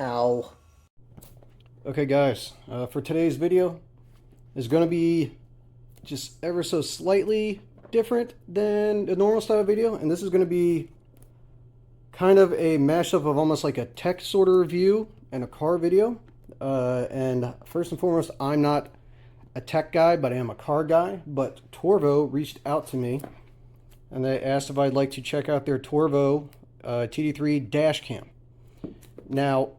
Ow. Okay guys, for today's video is going to be just ever so slightly different than the normal style video, and this is going to be kind of a mashup of almost like a tech sort of review and a car video. And first and foremost, I'm not a tech guy, but I am a car guy. But Torvo reached out to me and they asked if I'd like to check out their Torvo TD3 Dash Cam. Now,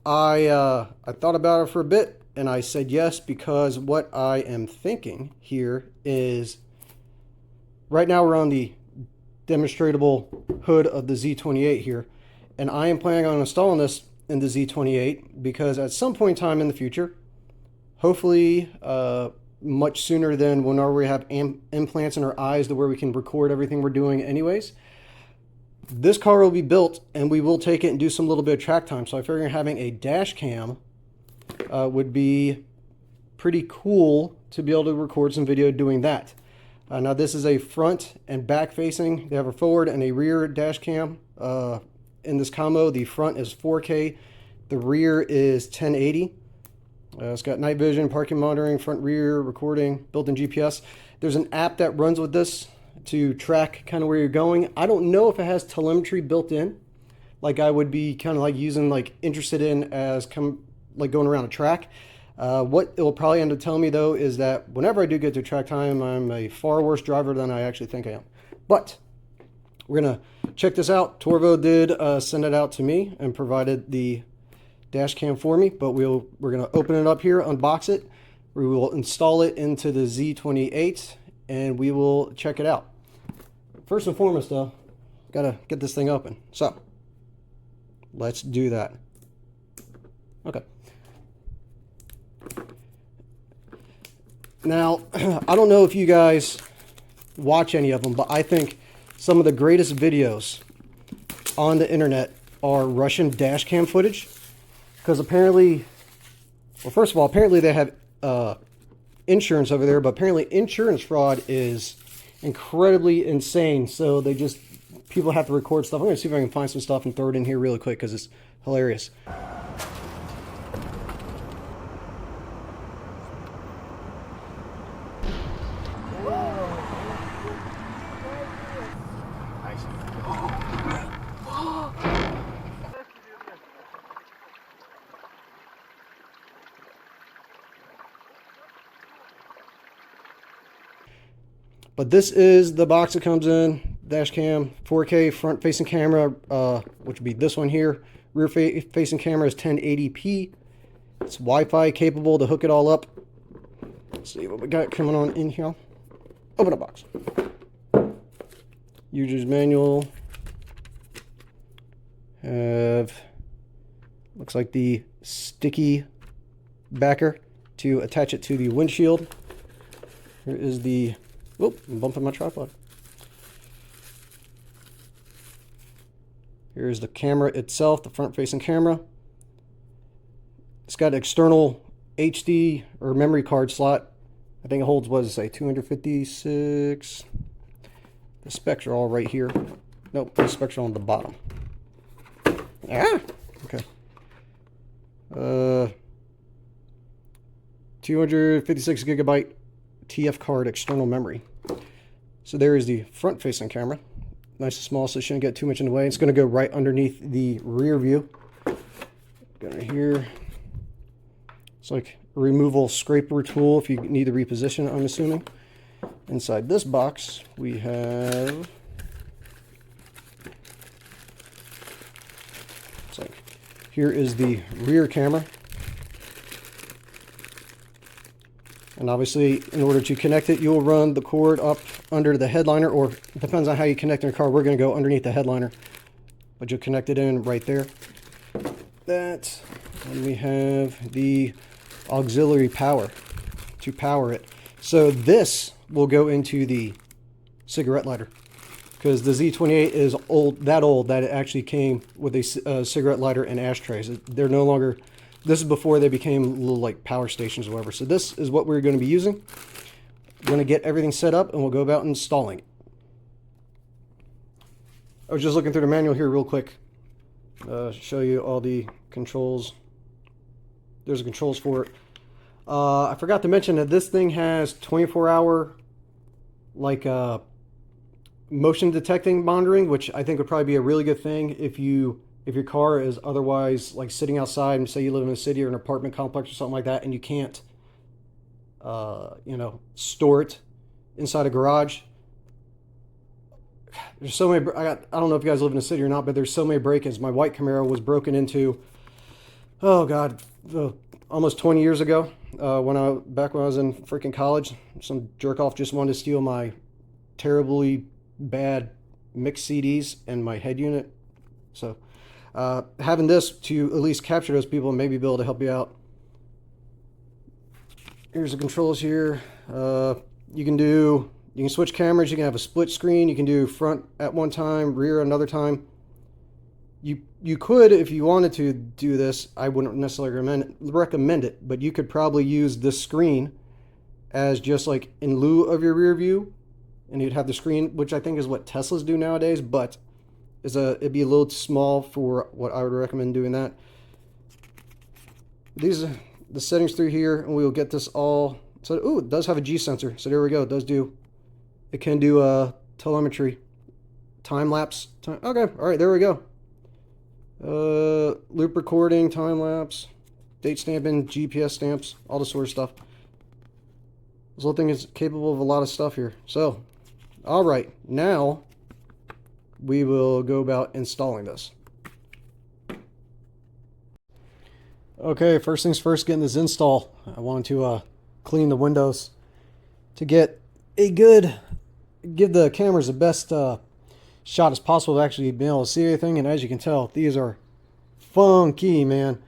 I thought about it for a bit and I said yes, because what I am thinking here is right now we're on the demonstratable hood of the Z28 here, and I am planning on installing this in the Z28 because at some point in time in the future, hopefully much sooner than whenever we have implants in our eyes to where we can record everything we're doing anyways, this car will be built and we will take it and do some little bit of track time. So I figure having a dash cam would be pretty cool to be able to record some video doing that. Now this is a front and back facing. They have a forward and a rear dash cam in this combo. The front is 4K, the rear is 1080. It's got night vision, parking monitoring, front rear recording, built-in GPS. There's an app that runs with this to track kind of where you're going. I don't know if it has telemetry built in, like I would be kind of like using, like interested in as like going around a track. What it will probably end up telling me though is that whenever I do get to track time, I'm a far worse driver than I actually think I am. But we're gonna check this out. Torvo did send it out to me and provided the dash cam for me, but we're gonna open it up here, unbox it. We will install it into the Z28 and we will check it out. First and foremost though, gotta get this thing open. So let's do that. Okay. Now, I don't know if you guys watch any of them, but I think some of the greatest videos on the internet are Russian dash cam footage. Because apparently, well, first of all, apparently they have insurance over there, but apparently insurance fraud is incredibly insane. So people have to record stuff. I'm going to see if I can find some stuff and throw it in here really quick because it's hilarious. But this is the box it comes in. Dash cam, 4K front facing camera, which would be this one here. Rear facing camera is 1080p. It's Wi-Fi capable to hook it all up. Let's see what we got coming on in here. Open up box. User's manual. Looks like the sticky backer to attach it to the windshield. Here is the, whoop, I'm bumping my tripod. Here's the camera itself, the front-facing camera. It's got an external HD or memory card slot. I think it holds, what does it say, 256. The specs are all right here. Nope, the specs are on the bottom. Ah, okay. 256 gigabyte TF card external memory. So there is the front facing camera. Nice and small, so it shouldn't get too much in the way. It's going to go right underneath the rear view. Got it here. It's like a removal scraper tool if you need to reposition it, I'm assuming. Inside this box, we have, it's like, here is the rear camera. And obviously, in order to connect it, you'll run the cord up under the headliner, or it depends on how you connect your car. We're going to go underneath the headliner, but you'll connect it in right there. That, and we have the auxiliary power to power it. So this will go into the cigarette lighter, because the Z28 is old that it actually came with a cigarette lighter and ashtrays. They're no longer. This is before they became little like power stations or whatever. So this is what we're going to be using. We're going to get everything set up and we'll go about installing it. I was just looking through the manual here real quick. show you all the controls. There's the controls for it. I forgot to mention that this thing has 24-hour like motion detecting monitoring, which I think would probably be a really good thing if your car is otherwise like sitting outside, and say you live in a city or an apartment complex or something like that, and you can't store it inside a garage. There's so many. I don't know if you guys live in a city or not, but there's so many break-ins. My white Camaro was broken into, oh god, almost 20 years ago. Back when I was in freaking college, some jerk off just wanted to steal my terribly bad mixed CDs and my head unit. So having this to at least capture those people and maybe be able to help you out. Here's the controls here. You can switch cameras. You can have a split screen. You can do front at one time, rear another time. You could, if you wanted to do this, I wouldn't necessarily recommend it, but you could probably use this screen as just like in lieu of your rear view, and you'd have the screen, which I think is what Teslas do nowadays, but it'd be a little small for what I would recommend doing that. These are the settings through here, and we will get this all. So, ooh, it does have a G sensor. So there we go. It can do telemetry, time lapse. Okay, all right, there we go. Loop recording, time lapse, date stamping, GPS stamps, all the sort of stuff. This little thing is capable of a lot of stuff here. So, all right, now we will go about installing this. Okay, first things first, getting this install. I wanted to clean the windows to give the cameras the best shot as possible of actually being able to see anything. And as you can tell, these are funky, man.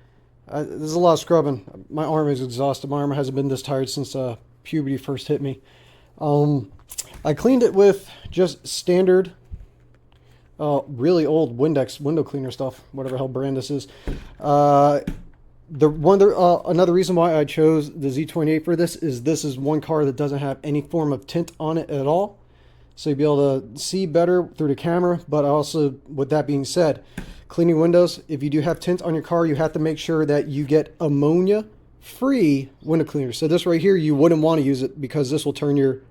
There's a lot of scrubbing. My arm is exhausted. My arm hasn't been this tired since puberty first hit me. I cleaned it with just standard, really old Windex window cleaner stuff, whatever hell brand this is. Another reason why I chose the Z28 for this is one car that doesn't have any form of tint on it at all. So you'll be able to see better through the camera, but also, with that being said, cleaning windows, if you do have tint on your car, you have to make sure that you get ammonia-free window cleaner. So this right here, you wouldn't want to use it because this will turn your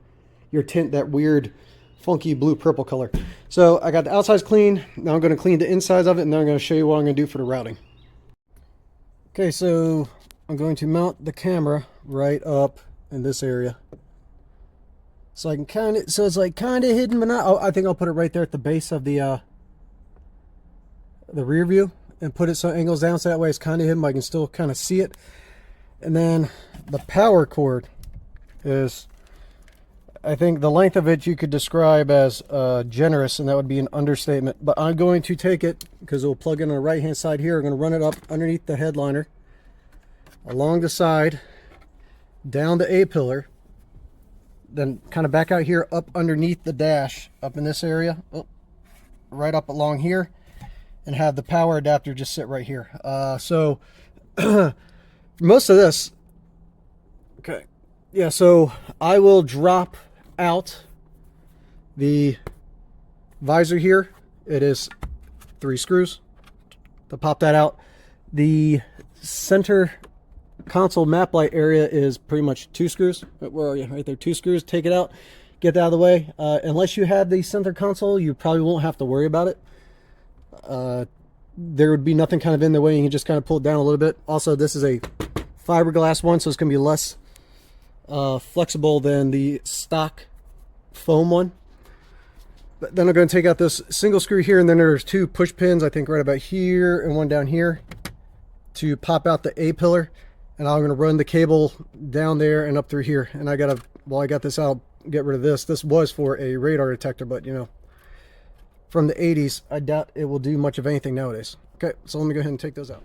tint that weird, funky blue-purple color. So I got the outsides clean. Now I'm going to clean the insides of it, and then I'm going to show you what I'm going to do for the routing. Okay, so I'm going to mount the camera right up in this area. So I can it's like kind of hidden, but not. Oh, I think I'll put it right there at the base of the rear view and put it so it angles down so that way it's kind of hidden, but I can still kind of see it. And then the power cord is, I think the length of it you could describe as generous, and that would be an understatement. But I'm going to take it, because it will plug in on the right hand side here. I'm going to run it up underneath the headliner, along the side, down the A-pillar, then kind of back out here, up underneath the dash, up in this area, right up along here, and have the power adapter just sit right here. So most of this, okay, yeah, so I will drop out the visor here. It is 3 screws to pop that out. The center console map light area is pretty much 2 screws. Where are you? Right there, 2 screws. Take it out, get that out of the way. Unless you have the center console, you probably won't have to worry about it. There would be nothing kind of in the way. You can just kind of pull it down a little bit. Also, this is a fiberglass one, so it's going to be less flexible than the stock foam one. But then I'm going to take out this single screw here, and then there's 2 push pins, I think right about here and one down here, to pop out the A-pillar. And I'm going to run the cable down there and up through here. And while I got this out, get rid of this. This was for a radar detector, but you know, from the 80s, I doubt it will do much of anything nowadays. Okay, so let me go ahead and take those out.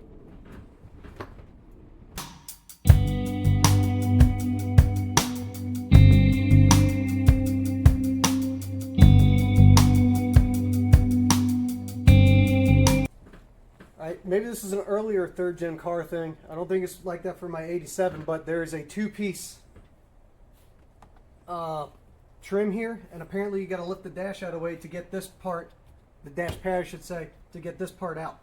Maybe this is an earlier 3rd gen car thing. I don't think it's like that for my 87, but there is a 2-piece trim here, and apparently you got to lift the dash out of the way to get this part, the dash pad I should say, to get this part out.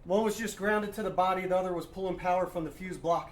One was just grounded to the body, the other was pulling power from the fuse block.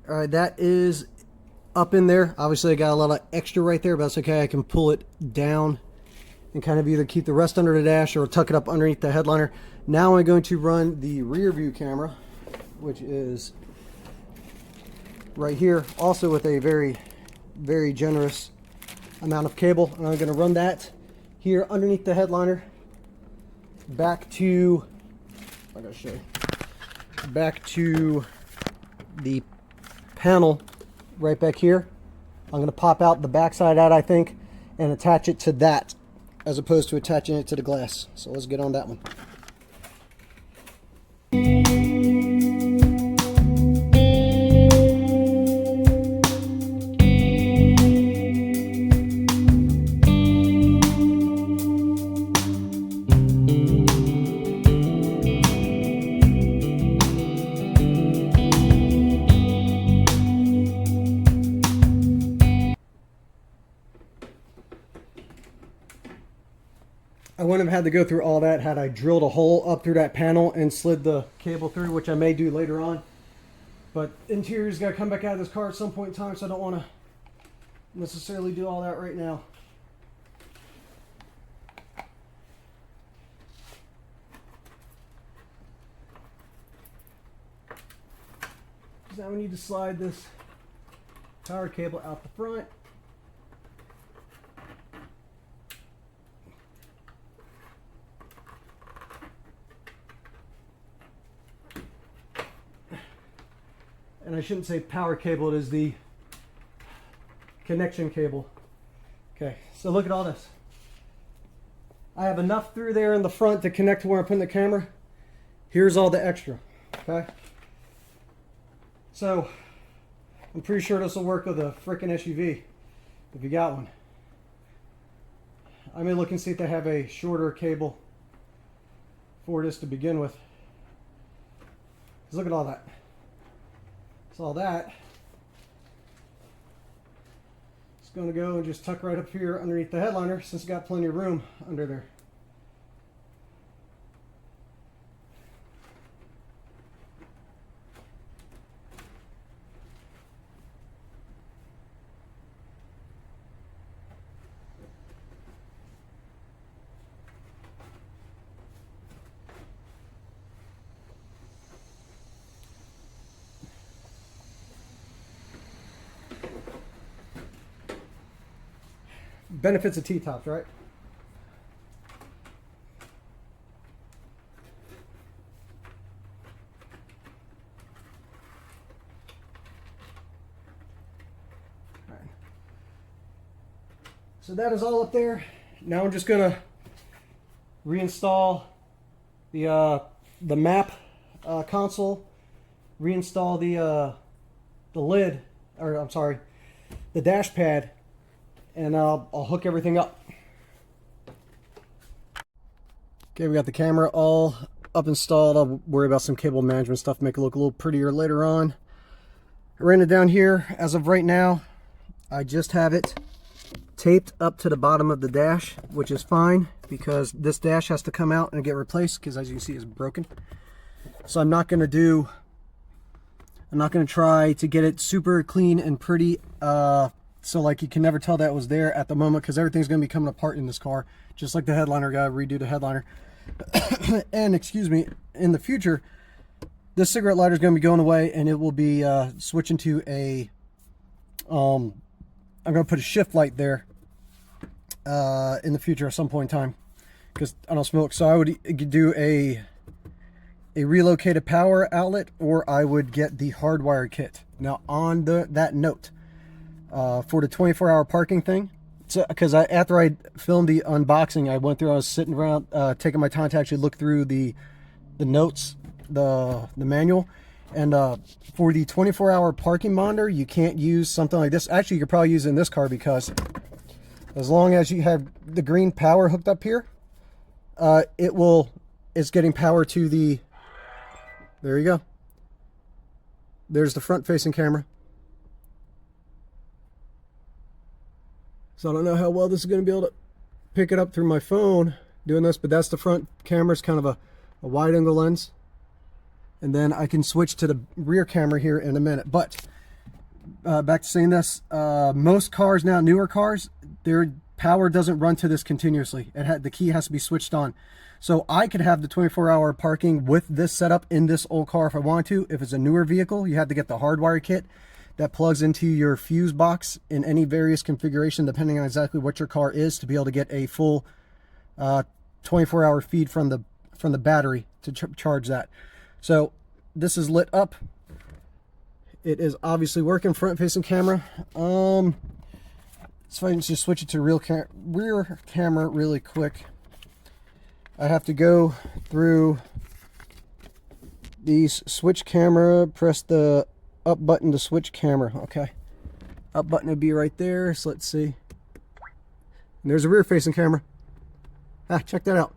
All right, that is up in there. Obviously I got a lot of extra right there, but that's okay. I can pull it down and kind of either keep the rest under the dash or tuck it up underneath the headliner. Now I'm going to run the rear view camera, which is right here, also with a very, very generous amount of cable. And I'm going to run that here underneath the headliner back to, I gotta show you, back to the panel right back here. I'm going to pop out the backside out, I think, and attach it to that as opposed to attaching it to the glass. So let's get on that one. I wouldn't have had to go through all that had I drilled a hole up through that panel and slid the cable through, which I may do later on. But interior's got to come back out of this car at some point in time, so I don't want to necessarily do all that right now. Now we need to slide this power cable out the front. And I shouldn't say power cable, it is the connection cable. Okay, so look at all this. I have enough through there in the front to connect to where I'm putting the camera. Here's all the extra, okay? So, I'm pretty sure this will work with a frickin' SUV, if you got one. I may look and see if they have a shorter cable for this to begin with. Just look at all that. So all that is going to go and just tuck right up here underneath the headliner since it's got plenty of room under there. Benefits of T-tops, right? All right. So that is all up there. Now I'm just gonna reinstall the map console, reinstall the lid, or I'm sorry, the dash pad, and I'll hook everything up. Okay, we got the camera all up installed. I'll worry about some cable management stuff, make it look a little prettier later on. I ran it down here. As of right now, I just have it taped up to the bottom of the dash, which is fine because this dash has to come out and get replaced because, as you can see, it's broken. So I'm not going to try to get it super clean and pretty, so like you can never tell that was there at the moment, because everything's going to be coming apart in this car, just like the headliner. Got to redo the headliner. And excuse me, in the future, this cigarette lighter is going to be going away, and it will be switching to a I'm going to put a shift light there in the future at some point in time, because I don't smoke. So I would do a relocated power outlet, or I would get the hardwired kit. Now on that note, for the 24-hour parking thing, so because after I filmed the unboxing, I was sitting around taking my time to actually look through the notes, the manual, and for the 24-hour parking monitor, you can't use something like this. Actually, you could probably use it in this car, because as long as you have the green power hooked up here, it's getting power to the, there you go. There's the front facing camera. So I don't know how well this is going to be able to pick it up through my phone doing this, but that's the front camera. It's kind of a wide angle lens. And then I can switch to the rear camera here in a minute. But back to saying this, most cars now, newer cars, their power doesn't run to this continuously. The key has to be switched on. So I could have the 24-hour parking with this setup in this old car if I wanted to. If it's a newer vehicle, you have to get the hardwire kit that plugs into your fuse box in any various configuration, depending on exactly what your car is, to be able to get a full 24-hour feed from the battery to charge that. So this is lit up. It is obviously working, front-facing camera. So if I can just switch it to rear camera really quick. I have to go through these switch camera, press the up button to switch camera. Okay, up button would be right there. So let's see. And there's a rear facing camera. Check that out.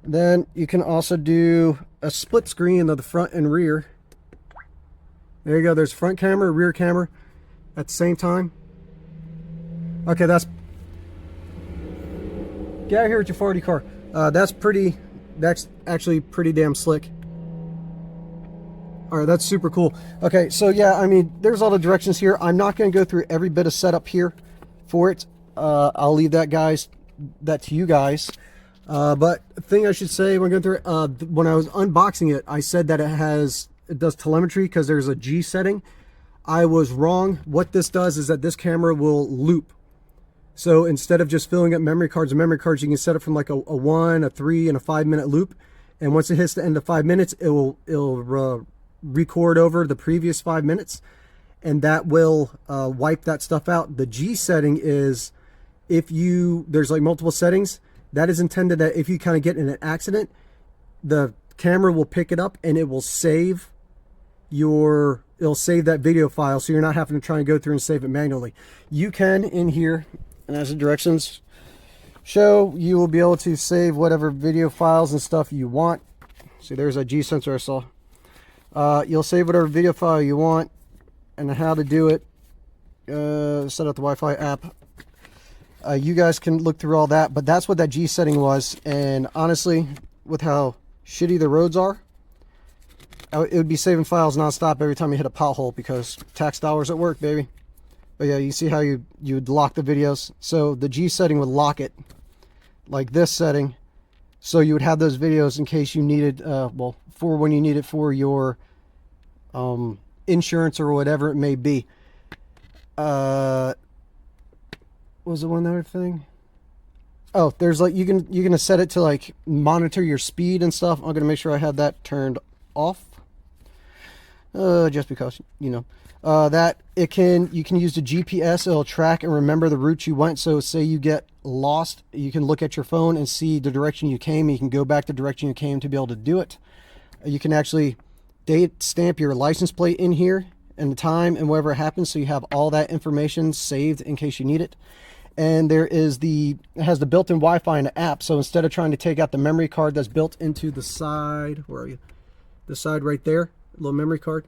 Then you can also do a split screen of the front and rear. There you go. There's front camera, rear camera at the same time. Okay, get out of here with your 40 car. That's actually pretty damn slick. All right, that's super cool. Okay, so yeah, I mean, there's all the directions here. I'm not going to go through every bit of setup here for it. I'll leave that to you guys. But the thing I should say when going through it, when I was unboxing it, I said that it does telemetry because there's a G setting. I was wrong. What this does is that this camera will loop. So instead of just filling up memory cards, you can set it from like a 1, a 3, and a 5-minute loop. And once it hits the end of 5 minutes, it'll record over the previous 5 minutes, and that will wipe that stuff out. The G setting is there's like multiple settings. That is intended that if you kind of get in an accident, the camera will pick it up and it will save it'll save that video file, so you're not having to try and go through and save it manually. You can in here, and as the directions show, you will be able to save whatever video files and stuff you want. See, there's a G sensor I saw. You'll save whatever video file you want, and how to do it. Set up the Wi-Fi app. You guys can look through all that, but that's what that G setting was. And honestly, with how shitty the roads are, it would be saving files nonstop every time you hit a pothole, because tax dollars at work, baby. But yeah, you see how you'd lock the videos. So the G setting would lock it like this setting, so you would have those videos in case you needed, for when you need it for your insurance or whatever it may be. Was it one other thing? Oh, there's like, you're gonna set it to like monitor your speed and stuff. I'm gonna make sure I have that turned off, just because, you know, that you can use the GPS. It'll track and remember the route you went. So say you get lost, you can look at your phone and see the direction you came. You can go back the direction you came to be able to do it. You can actually date stamp your license plate in here and the time and wherever it happens, so you have all that information saved in case you need it. And it has the built-in Wi-Fi in the app. So instead of trying to take out the memory card that's built into the side, where are you? The side right there, little memory card.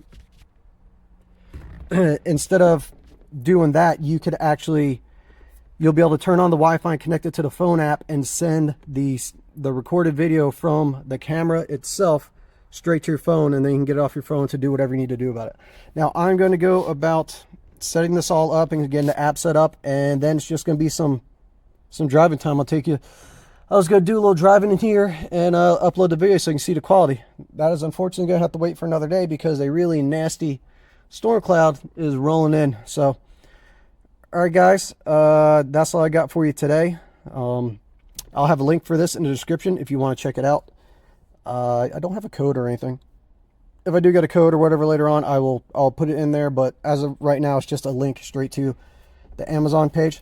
Instead of doing that, you'll be able to turn on the Wi-Fi and connect it to the phone app and send the recorded video from the camera itself straight to your phone, and then you can get it off your phone to do whatever you need to do about it. Now I'm going to go about setting this all up and getting the app set up, and then it's just going to be some driving time. I was going to do a little driving in here and upload the video so you can see the quality. That is unfortunately going to have to wait for another day because a really nasty storm cloud is rolling in. So all right guys, that's all I got for you today. I'll have a link for this in the description if you want to check it out. I don't have a code or anything. If I do get a code or whatever later on, I'll put it in there, but as of right now, it's just a link straight to the Amazon page.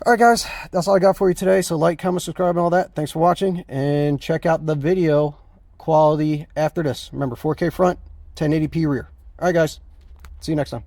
All right, guys, that's all I got for you today. So like, comment, subscribe, and all that. Thanks for watching, and check out the video quality after this. Remember, 4K front, 1080p rear. All right, guys, see you next time.